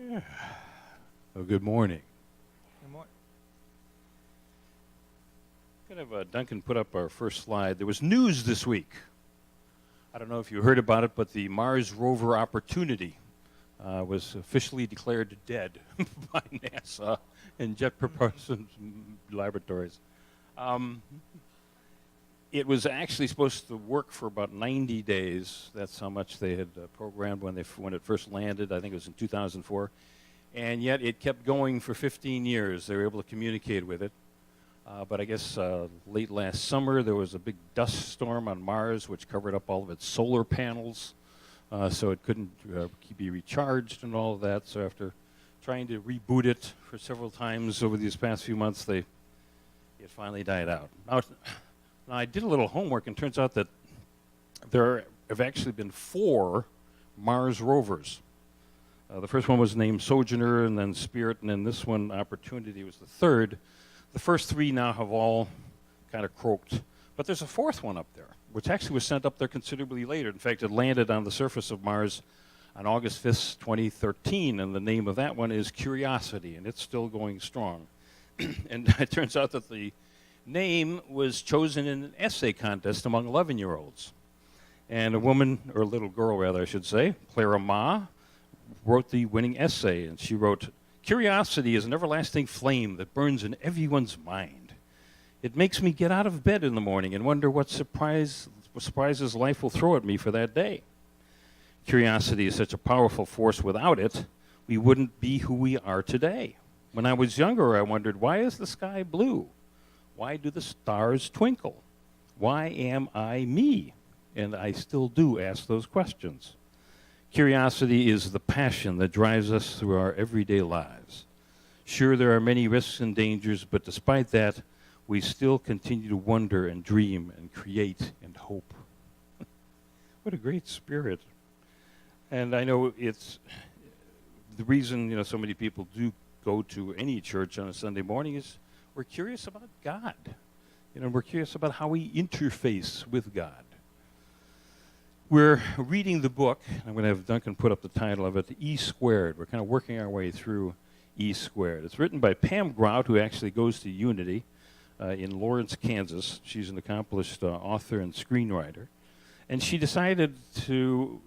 Yeah. Well, good morning. Good morning. Could have Duncan put up our first slide. There was news this week. I don't know if you heard about it, but the Mars rover Opportunity was officially declared dead by NASA and Jet Propulsion Laboratories. It was actually supposed to work for about 90 days. That's how much they had programmed when it first landed. I think it was in 2004. And yet it kept going for 15 years. They were able to communicate with it. But I guess late last summer there was a big dust storm on Mars which covered up all of its solar panels. So it couldn't be recharged and all of that. So after trying to reboot it for several times over these past few months, it finally died out. Now, I did a little homework, and it turns out that there have actually been 4 Mars rovers. The first one was named Sojourner, and then Spirit, and then this one, Opportunity, was the third. The first 3 now have all kind of croaked. But there's a 4th one up there, which actually was sent up there considerably later. In fact, it landed on the surface of Mars on August 5th, 2013, and the name of that one is Curiosity, and it's still going strong. And it turns out that the name was chosen in an essay contest among 11-year-olds. And a woman, or a little girl rather I should say, Clara Ma, wrote the winning essay, and she wrote, "Curiosity is an everlasting flame that burns in everyone's mind. It makes me get out of bed in the morning and wonder what surprises life will throw at me for that day. Curiosity is such a powerful force. Without it, we wouldn't be who we are today. When I was younger, I wondered, why is the sky blue? Why do the stars twinkle? Why am I me?" And I still do ask those questions. Curiosity is the passion that drives us through our everyday lives. Sure, there are many risks and dangers, but despite that, we still continue to wonder and dream and create and hope. What a great spirit. And I know it's the reason, so many people do go to any church on a Sunday morning is we're curious about God. We're curious about how we interface with God. We're reading the book. I'm going to have Duncan put up the title of it, E Squared. We're kind of working our way through E Squared. It's written by Pam Grout, who actually goes to Unity in Lawrence, Kansas. She's an accomplished author and screenwriter. And she decided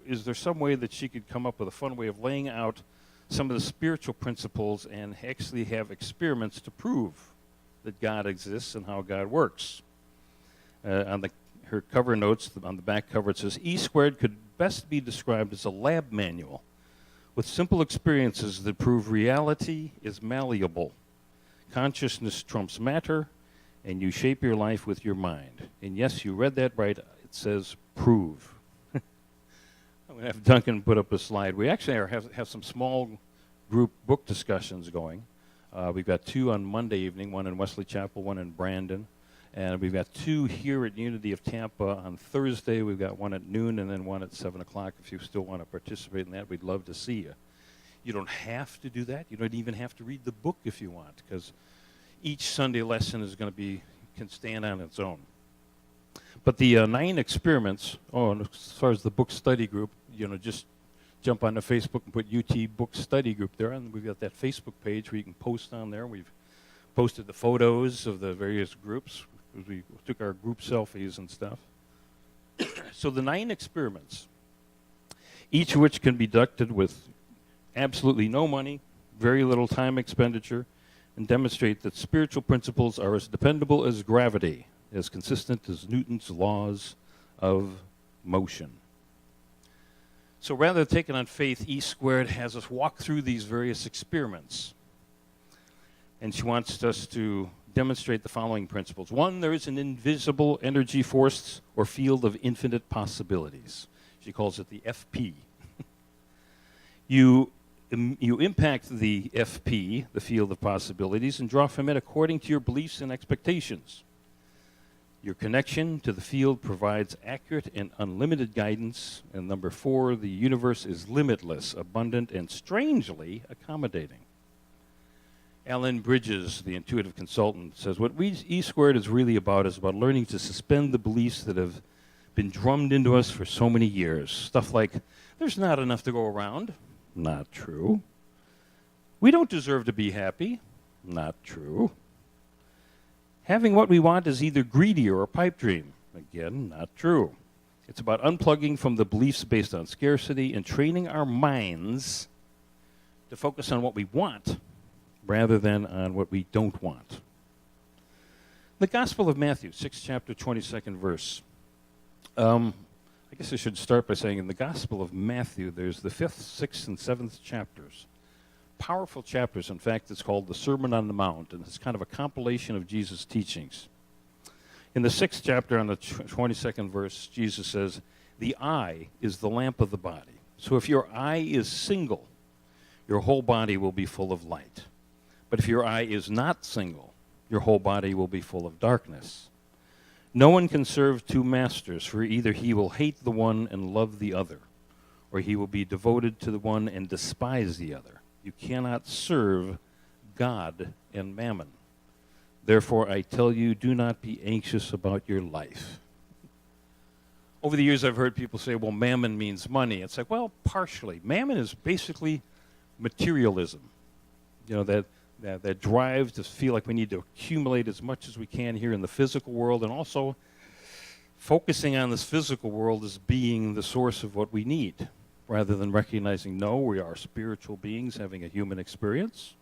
is there some way that she could come up with a fun way of laying out some of the spiritual principles and actually have experiments to prove that God exists and how God works. On her cover notes, on the back cover, it says, "E Squared could best be described as a lab manual with simple experiences that prove reality is malleable. Consciousness trumps matter, and you shape your life with your mind." And yes, you read that right. It says prove. I'm going to have Duncan put up a slide. We actually have some small group book discussions going. We've got 2 on Monday evening, one in Wesley Chapel, one in Brandon. And we've got 2 here at Unity of Tampa on Thursday. We've got one at noon and then one at 7 o'clock. If you still want to participate in that, we'd love to see you. You don't have to do that. You don't even have to read the book if you want, because each Sunday lesson is going to can stand on its own. But the 9 experiments, and as far as the book study group, just jump onto Facebook and put UT Book Study Group there, and we've got that Facebook page where you can post on there. We've posted the photos of the various groups. We took our group selfies and stuff. So the 9 experiments, each of which can be conducted with absolutely no money, very little time expenditure, and demonstrate that spiritual principles are as dependable as gravity, as consistent as Newton's laws of motion. So rather than take it on faith, E Squared has us walk through these various experiments. And she wants us to demonstrate the following principles. 1, there is an invisible energy force or field of infinite possibilities. She calls it the FP. You impact the FP, the field of possibilities, and draw from it according to your beliefs and expectations. Your connection to the field provides accurate and unlimited guidance. And number 4, the universe is limitless, abundant, and strangely accommodating. Alan Bridges, the intuitive consultant, says what E Squared is really about is about learning to suspend the beliefs that have been drummed into us for so many years. Stuff like, there's not enough to go around. Not true. We don't deserve to be happy. Not true. Having what we want is either greedy or a pipe dream. Again, not true. It's about unplugging from the beliefs based on scarcity and training our minds to focus on what we want rather than on what we don't want. The Gospel of Matthew, 6th chapter, 22nd verse. I guess I should start by saying in the Gospel of Matthew, there's the 5th, 6th, and 7th chapters. Powerful chapters. In fact, it's called the Sermon on the Mount, and it's kind of a compilation of Jesus' teachings. In the 6th chapter, on the 22nd verse, Jesus says, the eye is the lamp of the body. So if your eye is single, your whole body will be full of light. But if your eye is not single, your whole body will be full of darkness. No one can serve two masters, for either he will hate the one and love the other, or he will be devoted to the one and despise the other. You cannot serve God and mammon. Therefore, I tell you, do not be anxious about your life. Over the years, I've heard people say, well, mammon means money. It's like, well, partially. Mammon is basically materialism. You know, that drive to feel like we need to accumulate as much as we can here in the physical world, and also focusing on this physical world as being the source of what we need, rather than recognizing, no, we are spiritual beings having a human experience.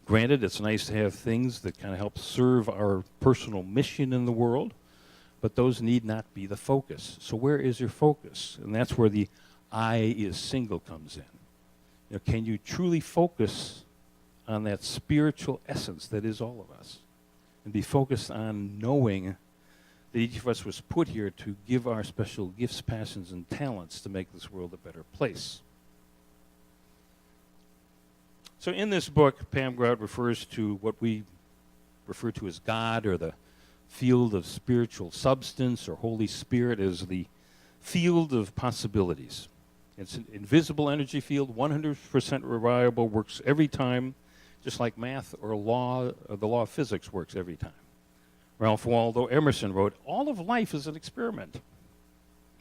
Granted, it's nice to have things that kind of help serve our personal mission in the world, but those need not be the focus. So where is your focus? And that's where the I is single comes in. You know, can you truly focus on that spiritual essence that is all of us, and be focused on knowing that each of us was put here to give our special gifts, passions, and talents to make this world a better place. So in this book, Pam Grout refers to what we refer to as God, or the field of spiritual substance, or Holy Spirit, as the field of possibilities. It's an invisible energy field, 100% reliable, works every time, just like math or law, or the law of physics works every time. Ralph Waldo Emerson wrote, all of life is an experiment.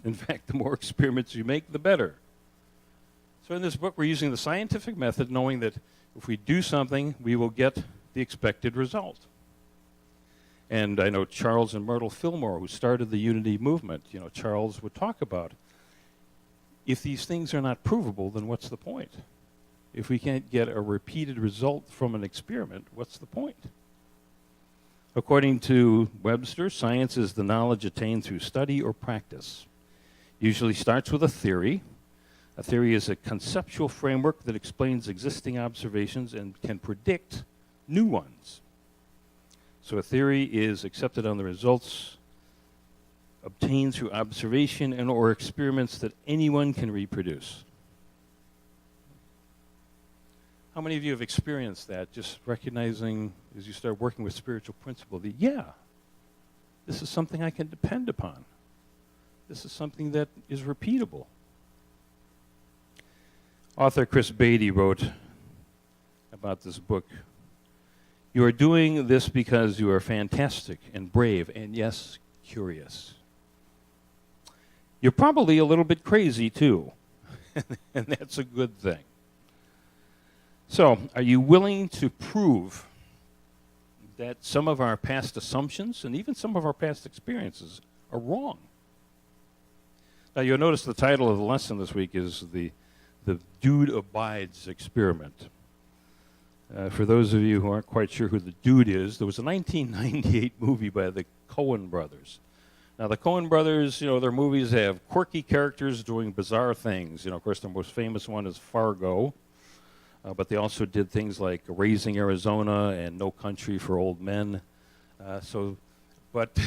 In fact, the more experiments you make, the better. So in this book, we're using the scientific method, knowing that if we do something, we will get the expected result. And I know Charles and Myrtle Fillmore, who started the Unity movement, you know, Charles would talk about, if these things are not provable, then what's the point? If we can't get a repeated result from an experiment, what's the point? According to Webster, science is the knowledge attained through study or practice. Usually starts with a theory. A theory is a conceptual framework that explains existing observations and can predict new ones. So a theory is accepted on the results obtained through observation and or experiments that anyone can reproduce. How many of you have experienced that, just recognizing as you start working with spiritual principle that, yeah, this is something I can depend upon. This is something that is repeatable. Author Chris Beatty wrote about this book, you are doing this because you are fantastic and brave and, yes, curious. You're probably a little bit crazy, too, and that's a good thing. So, are you willing to prove that some of our past assumptions and even some of our past experiences are wrong? Now, you'll notice the title of the lesson this week is the Dude Abides Experiment. For those of you who aren't quite sure who the dude is, there was a 1998 movie by the Coen brothers. Now, the Coen brothers, you know, their movies have quirky characters doing bizarre things. You know, of course, the most famous one is Fargo. But they also did things like Raising Arizona and No Country for Old Men. But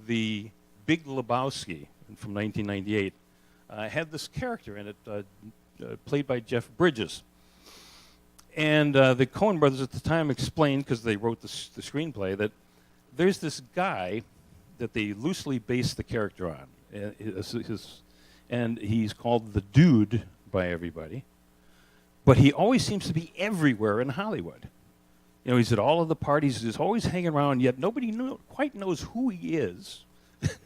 the Big Lebowski from 1998 had this character in it, played by Jeff Bridges. And the Coen brothers at the time explained, because they wrote the screenplay, that there's this guy that they loosely based the character on. And he's called the Dude by everybody. But he always seems to be everywhere in Hollywood. You know, he's at all of the parties. He's always hanging around, yet nobody quite knows who he is.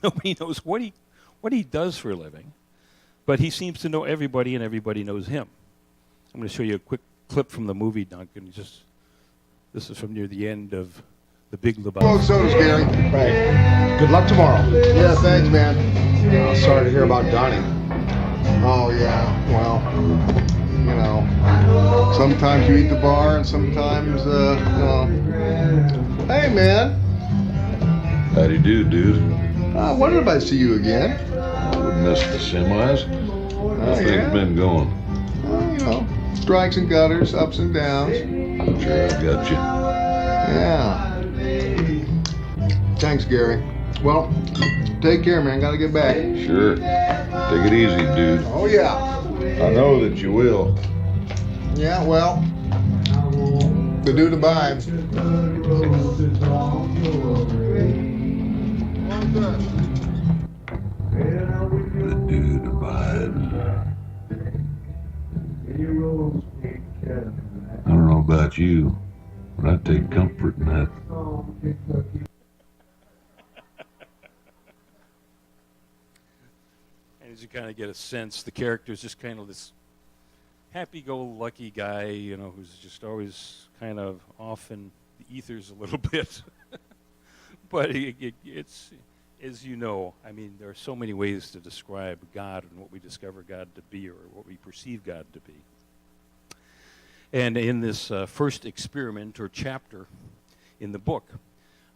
Nobody knows what he does for a living. But he seems to know everybody, and everybody knows him. I'm going to show you a quick clip from the movie, Duncan. This is from near the end of The Big Lebowski. Well, sodas, Gary. Right. Good luck tomorrow. Yeah, thanks, man. Sorry to hear about Donnie. Oh, yeah. Well, you know, sometimes you eat the bar and sometimes, Hey, man. How do you do, dude? I wondered if I'd see you again. I would miss the semis. How's things been going? Well, you know, strikes and gutters, ups and downs. Sure, I got you. Yeah. Thanks, Gary. Well, take care, man. Gotta get back. Sure. Take it easy, dude. Oh, yeah. I know that you will. Yeah, well, the dude abides. The dude abides. I don't know about you, but I take comfort in that. And as you kind of get a sense, the character is just kind of this happy-go-lucky guy, you know, who's just always kind of off in the ethers a little bit. But it's, as you know, I mean, there are so many ways to describe God and what we discover God to be or what we perceive God to be. And in this first experiment or chapter in the book,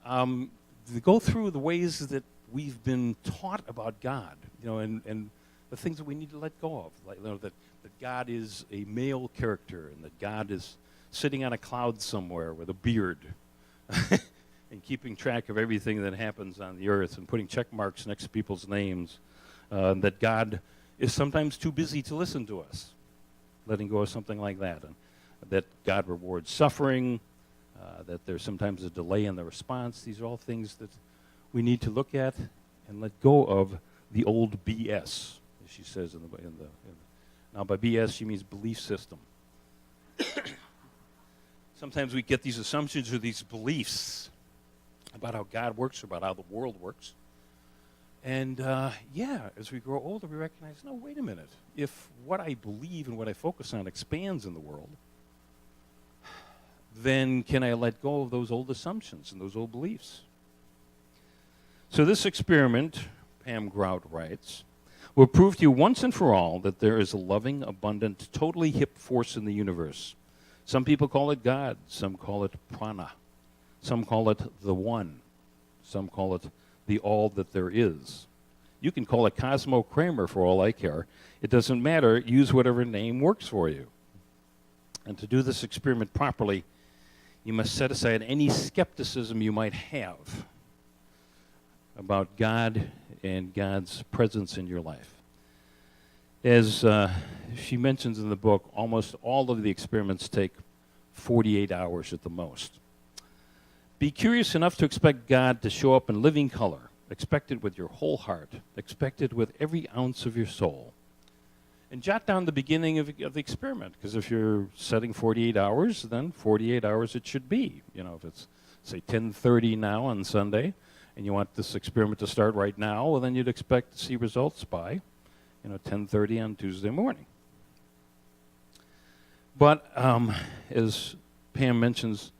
they go through the ways that we've been taught about God, you know, and the things that we need to let go of, like, you know, that God is a male character and that God is sitting on a cloud somewhere with a beard and keeping track of everything that happens on the earth and putting check marks next to people's names, that God is sometimes too busy to listen to us, letting go of something like that, and that God rewards suffering, that there's sometimes a delay in the response. These are all things that we need to look at and let go of the old BS, as she says in the now by BS she means belief system. Sometimes we get these assumptions or these beliefs about how God works or about how the world works. And yeah, as we grow older, we recognize, no, wait a minute. If what I believe and what I focus on expands in the world, then can I let go of those old assumptions and those old beliefs? So this experiment, Pam Grout writes, will prove to you once and for all that there is a loving, abundant, totally hip force in the universe. Some people call it God. Some call it prana. Some call it the one. Some call it the all that there is. You can call it Cosmo Kramer for all I care. It doesn't matter. Use whatever name works for you. And to do this experiment properly, you must set aside any skepticism you might have about God and God's presence in your life. As she mentions in the book, almost all of the experiments take 48 hours at the most. Be curious enough to expect God to show up in living color. Expect it with your whole heart. Expect it with every ounce of your soul. And jot down the beginning of the experiment, because if you're setting 48 hours, then 48 hours it should be. You know, if it's, say, 10:30 now on Sunday, and you want this experiment to start right now, well, then you'd expect to see results by, 10:30 on Tuesday morning. But as Pam mentions,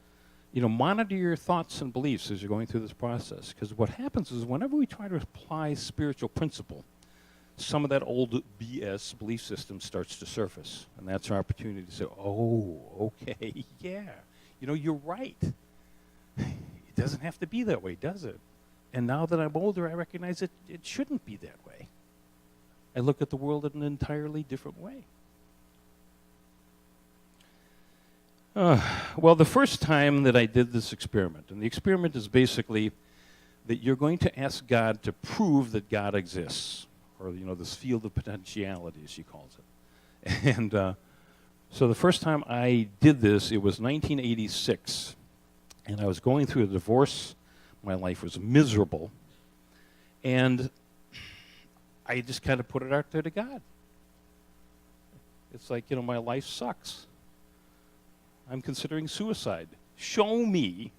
monitor your thoughts and beliefs as you're going through this process, because what happens is whenever we try to apply spiritual principle, some of that old BS belief system starts to surface, and that's our opportunity to say, oh, okay, yeah, you're right. It doesn't have to be that way, does it? And now that I'm older, I recognize it shouldn't be that way. I look at the world in an entirely different way. Well, the first time that I did this experiment, and the experiment is basically that you're going to ask God to prove that God exists, or this field of potentiality, as she calls it. And so the first time I did this, it was 1986, and I was going through a divorce. My life was miserable, and I just kind of put it out there to God. It's like, my life sucks. I'm considering suicide. Show me,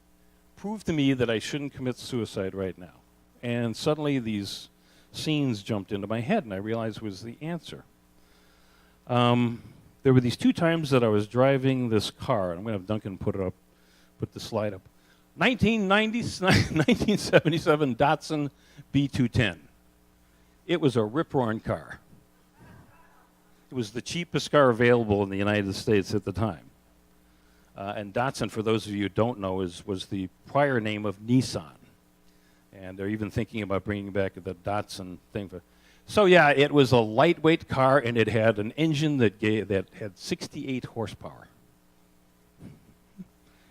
prove to me that I shouldn't commit suicide right now. And suddenly these scenes jumped into my head, and I realized was the answer. there were these 2 times that I was driving this car. I'm going to have Duncan put the slide up. 1977 Datsun B210. It was a rip-roaring car. It was the cheapest car available in the United States at the time. And Datsun, for those of you who don't know, was the prior name of Nissan. And they're even thinking about bringing back the Datsun thing. So yeah, it was a lightweight car, and it had an engine that had 68 horsepower.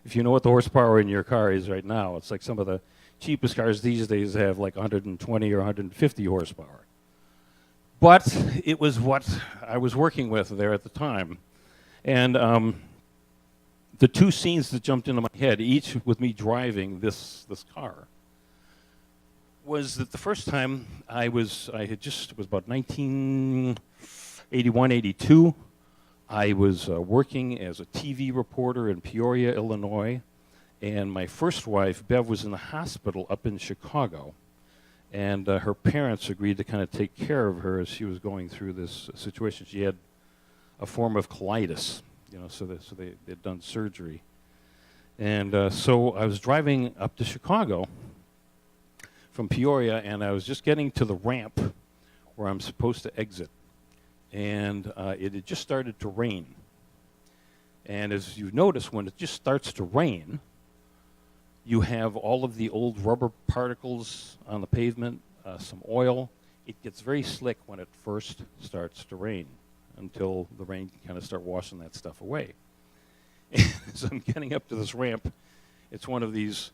If you know what the horsepower in your car is right now, it's like some of the cheapest cars these days have like 120 or 150 horsepower. But it was what I was working with there at the time. And the 2 scenes that jumped into my head, each with me driving this car, was that the first time it was about 1981, 82. I was working as a TV reporter in Peoria, Illinois, and my first wife, Bev, was in the hospital up in Chicago, and her parents agreed to kind of take care of her as she was going through this situation. She had a form of colitis, so they'd done surgery. And so I was driving up to Chicago from Peoria, and I was just getting to the ramp where I'm supposed to exit. And it had just started to rain. And as you notice, when it just starts to rain, you have all of the old rubber particles on the pavement, some oil. It gets very slick when it first starts to rain until the rain can kind of start washing that stuff away. And so I'm getting up to this ramp. It's one of these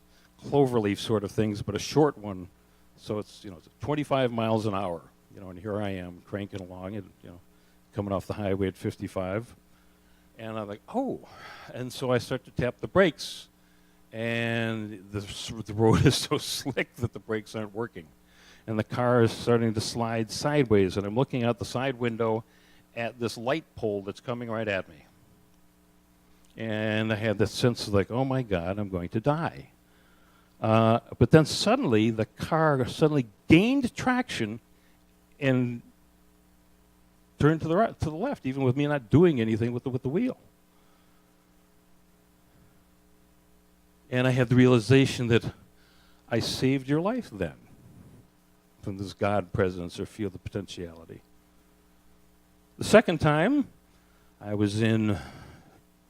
cloverleaf sort of things, but a short one. So it's 25 miles an hour, and here I am cranking along and coming off the highway at 55, and I'm like, oh, and so I start to tap the brakes, and the road is so slick that the brakes aren't working, and the car is starting to slide sideways, and I'm looking out the side window at this light pole that's coming right at me, and I had this sense of like, oh my God, I'm going to die. But then suddenly, the car gained traction and turned to the left, even with me not doing anything with the wheel. And I had the realization that I saved your life then from this God presence or feel the potentiality. The second time, I was in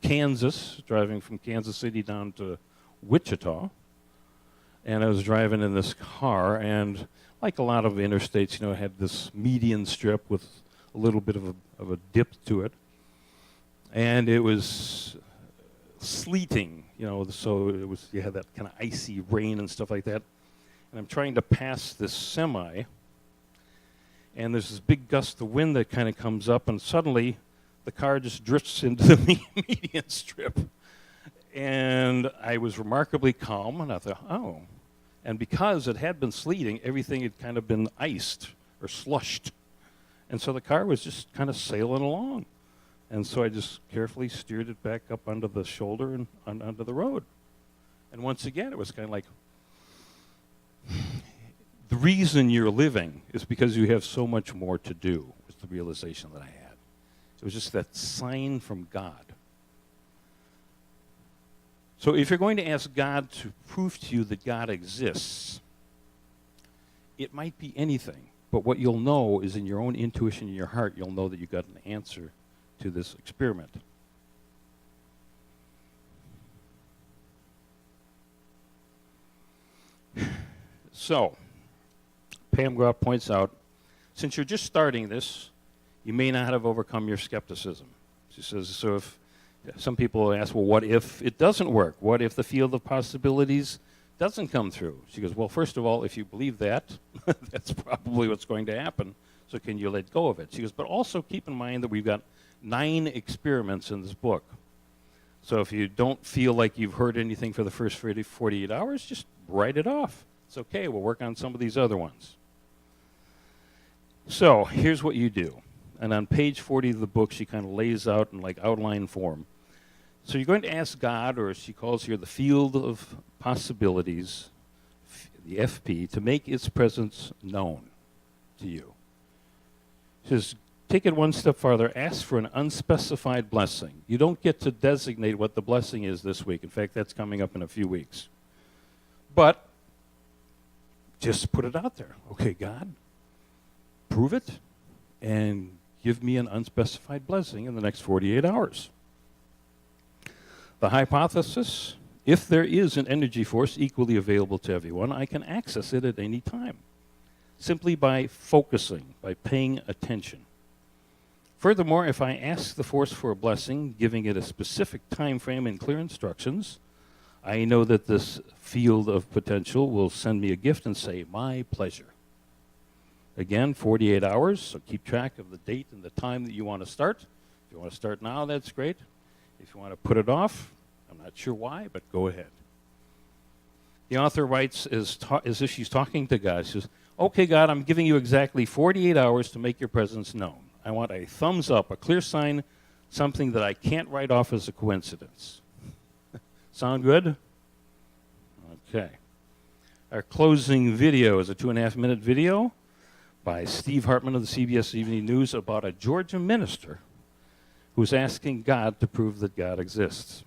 Kansas, driving from Kansas City down to Wichita. And I was driving in this car, and like a lot of interstates, it had this median strip with a little bit of a dip to it. And it was sleeting, so you had that kind of icy rain and stuff like that. And I'm trying to pass this semi, and there's this big gust of wind that kind of comes up, and suddenly the car just drifts into the median strip. And I was remarkably calm, and I thought, oh. And because it had been sleeting, everything had kind of been iced or slushed. And so the car was just kind of sailing along. And so I just carefully steered it back up onto the shoulder and onto the road. And once again, it was kind of like, the reason you're living is because you have so much more to do, was the realization that I had. It was just that sign from God. So if you're going to ask God to prove to you that God exists, it might be anything. But what you'll know is in your own intuition, in your heart, you'll know that you got an answer to this experiment. So, Pam Groff points out, since you're just starting this, you may not have overcome your skepticism. She says, so if some people ask, well, what if it doesn't work? What if the field of possibilities doesn't come through? She goes, well, first of all, if you believe that, that's probably what's going to happen. So can you let go of it? She goes, but also keep in mind that we've got 9 experiments in this book. So if you don't feel like you've heard anything for the first 48 hours, just write it off. It's okay, we'll work on some of these other ones. So here's what you do. And on page 40 of the book, she kind of lays out in like outline form. So you're going to ask God, or she calls here the field of possibilities, the FP, to make its presence known to you. She says, take it one step farther. Ask for an unspecified blessing. You don't get to designate what the blessing is this week. In fact, that's coming up in a few weeks. But just put it out there. Okay, God, prove it and give me an unspecified blessing in the next 48 hours. The hypothesis, if there is an energy force equally available to everyone, I can access it at any time, simply by focusing, by paying attention. Furthermore, if I ask the force for a blessing, giving it a specific time frame and clear instructions, I know that this field of potential will send me a gift and say, my pleasure. Again, 48 hours, so keep track of the date and the time that you want to start. If you want to start now, that's great. If you want to put it off, I'm not sure why, but go ahead. The author writes as if she's talking to God. She says, okay, God, I'm giving you exactly 48 hours to make your presence known. I want a thumbs up, a clear sign, something that I can't write off as a coincidence. Sound good? Okay. Our closing video is a 2.5-minute video by Steve Hartman of the CBS Evening News about a Georgia minister who's asking God to prove that God exists.